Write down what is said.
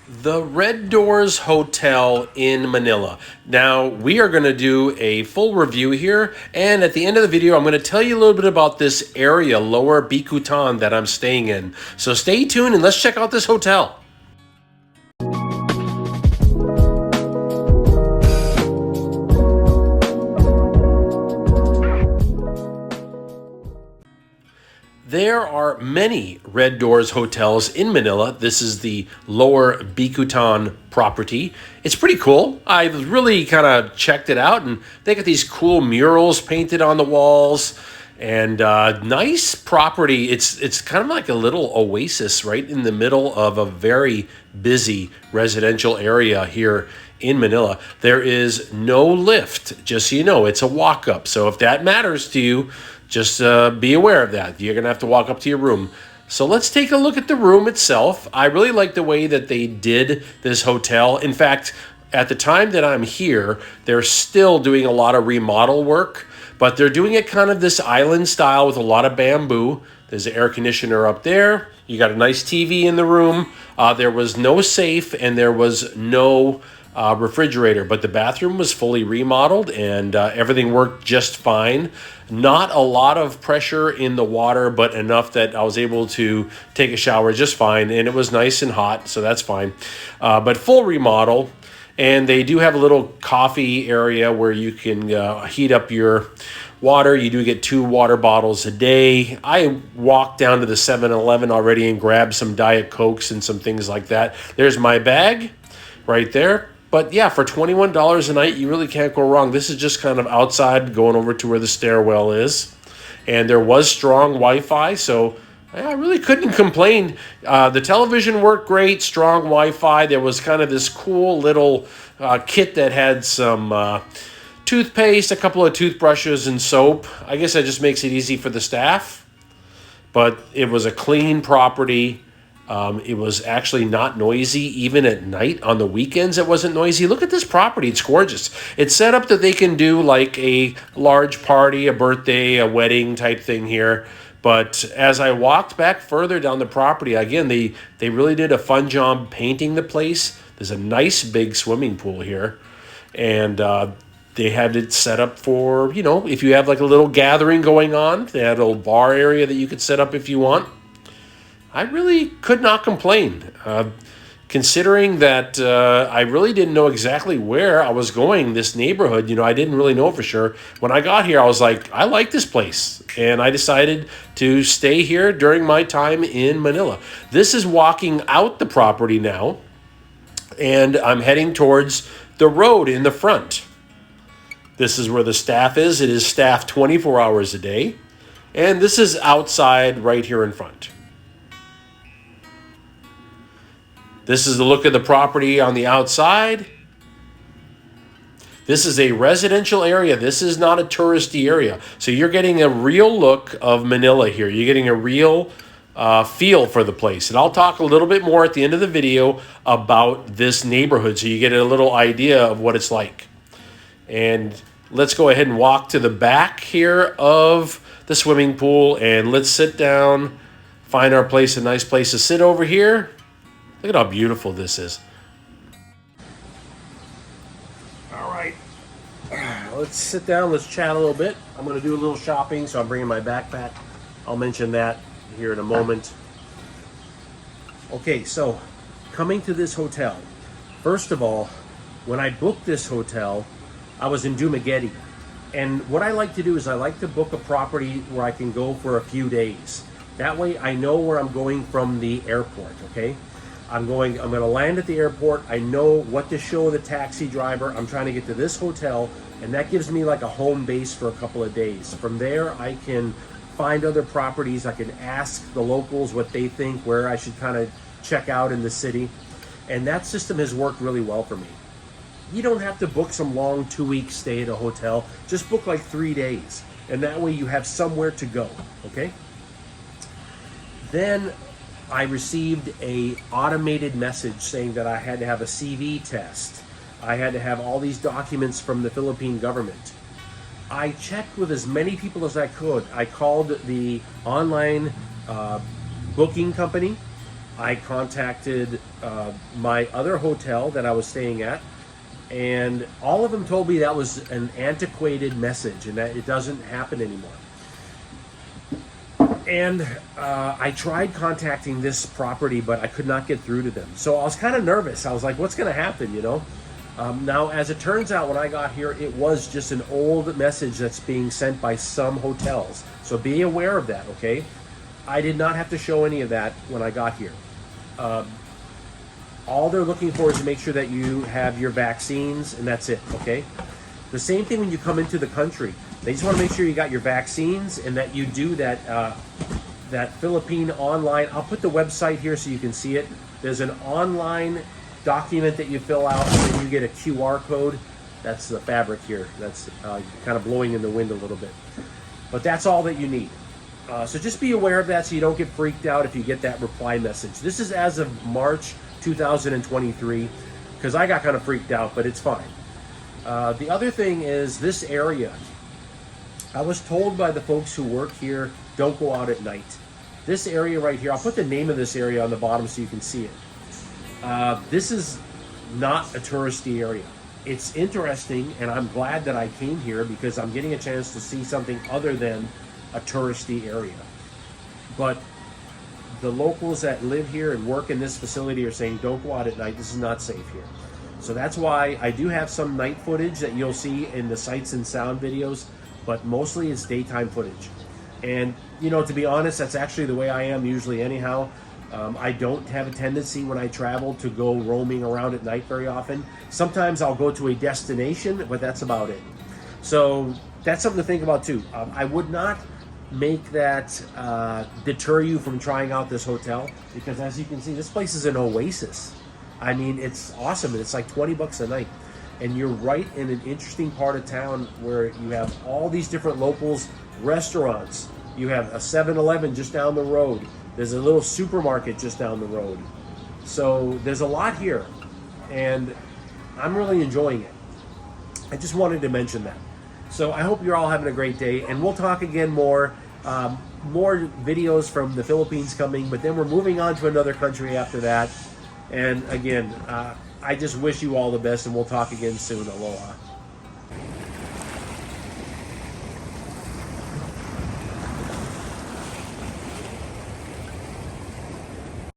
The Red Doorz Hotel in Manila. Now, we are going to do a full review here, and at the end of the video, I'm going to tell you a little bit about this area, Lower Bicutan, that I'm staying in. So stay tuned and let's check out this hotel. There are many Red Doorz hotels in Manila. This is the Lower Bicutan property. It's pretty cool. I really kind of checked it out, and they got these cool murals painted on the walls, and nice property. It's kind of like a little oasis right in the middle of a very busy residential area here in Manila. There is no lift, just so you know. It's a walk up. So if that matters to you, just be aware of that. You're going to have to walk up to your room. So let's take a look at the room itself. I really like the way that they did this hotel. In fact, at the time that I'm here, they're still doing a lot of remodel work, but they're doing it kind of this island style with a lot of bamboo. There's an air conditioner up there. You got a nice TV in the room. There was no safe and there was no refrigerator, but the bathroom was fully remodeled and everything worked just fine. Not a lot of pressure in the water, but enough that I was able to take a shower just fine, and it was nice and hot, so that's fine. But full remodel, and they do have a little coffee area where you can heat up your water. You do get 2 water bottles a day. I walked down to the 7-Eleven already and grabbed some Diet Cokes and some things like that. There's my bag right there. But yeah, for $21 a night, you really can't go wrong. This is just kind of outside, going over to where the stairwell is. And there was strong Wi-Fi, so I really couldn't complain. The television worked great, strong Wi-Fi. There was kind of this cool little kit that had some toothpaste, a couple of toothbrushes, and soap. I guess that just makes it easy for the staff. But it was a clean property. It was actually not noisy. Even at night, on the weekends, it wasn't noisy. Look at this property. It's gorgeous. It's set up that they can do like a large party, a birthday, a wedding type thing here. But as I walked back further down the property, again, they really did a fun job painting the place. There's a nice big swimming pool here. And they had it set up for, you know, if you have like a little gathering going on. They had a little bar area that you could set up if you want. I really could not complain, considering that I really didn't know exactly where I was going, this neighborhood. You know, I didn't really know for sure. When I got here, I was like, I like this place. And I decided to stay here during my time in Manila. This is walking out the property now, and I'm heading towards the road in the front. This is where the staff is. It is staffed 24 hours a day. And this is outside right here in front. This is the look of the property on the outside. This is a residential area. This is not a touristy area. So you're getting a real look of Manila here. You're getting a real feel for the place. And I'll talk a little bit more at the end of the video about this neighborhood so you get a little idea of what it's like. And let's go ahead and walk to the back here of the swimming pool and let's sit down, find our place, a nice place to sit over here. Look at how beautiful this is. All right, let's sit down, let's chat a little bit. I'm gonna do a little shopping, so I'm bringing my backpack. I'll mention that here in a moment. Okay, so coming to this hotel. First of all, when I booked this hotel, I was in Dumaguete. And what I like to do is I like to book a property where I can go for a few days. That way I know where I'm going from the airport, okay? I'm going to land at the airport. I know what to show the taxi driver. I'm trying to get to this hotel, and that gives me like a home base for a couple of days. From there, I can find other properties. I can ask the locals what they think, where I should kind of check out in the city. And that system has worked really well for me. You don't have to book some long 2-week stay at a hotel. Just book like 3 days. And that way you have somewhere to go, okay? Then I received a automated message saying that I had to have a CV test. I had to have all these documents from the Philippine government. I checked with as many people as I could. I called the online booking company I contacted my other hotel that I was staying at, and all of them told me that was an antiquated message and that it doesn't happen anymore. And I tried contacting this property, but I could not get through to them. So I was kind of nervous. I was like, what's going to happen, you know? Now, as it turns out, when I got here, it was just an old message that's being sent by some hotels. So be aware of that, okay? I did not have to show any of that when I got here. All they're looking for is to make sure that you have your vaccines, and that's it, okay? The same thing when you come into the country. They just want to make sure you got your vaccines and that you do that that Philippine online. I'll put the website here so you can see it. There's an online document that you fill out, and then you get a QR code. That's the fabric here. That's kind of blowing in the wind a little bit. But that's all that you need. So just be aware of that so you don't get freaked out if you get that reply message. This is as of March 2023, because I got kind of freaked out, but it's fine. The other thing is this area. I was told by the folks who work here, don't go out at night. This area right here, I'll put the name of this area on the bottom so you can see it. This is not a touristy area. It's interesting, and I'm glad that I came here because I'm getting a chance to see something other than a touristy area. But the locals that live here and work in this facility are saying, don't go out at night. This is not safe here. So that's why I do have some night footage that you'll see in the sights and sound videos, but mostly it's daytime footage. And, you know, to be honest, that's actually the way I am usually anyhow. I don't have a tendency when I travel to go roaming around at night very often. Sometimes I'll go to a destination, but that's about it. So that's something to think about too. I would not make that deter you from trying out this hotel, because as you can see, this place is an oasis. I mean, it's awesome. It's like 20 bucks a night. And you're right in an interesting part of town where you have all these different locals, restaurants. You have a 7-Eleven just down the road. There's a little supermarket just down the road. So there's a lot here, and I'm really enjoying it. I just wanted to mention that. So I hope you're all having a great day, and we'll talk again more. More videos from the Philippines coming, but then we're moving on to another country after that. And again, I just wish you all the best, and we'll talk again soon. Aloha.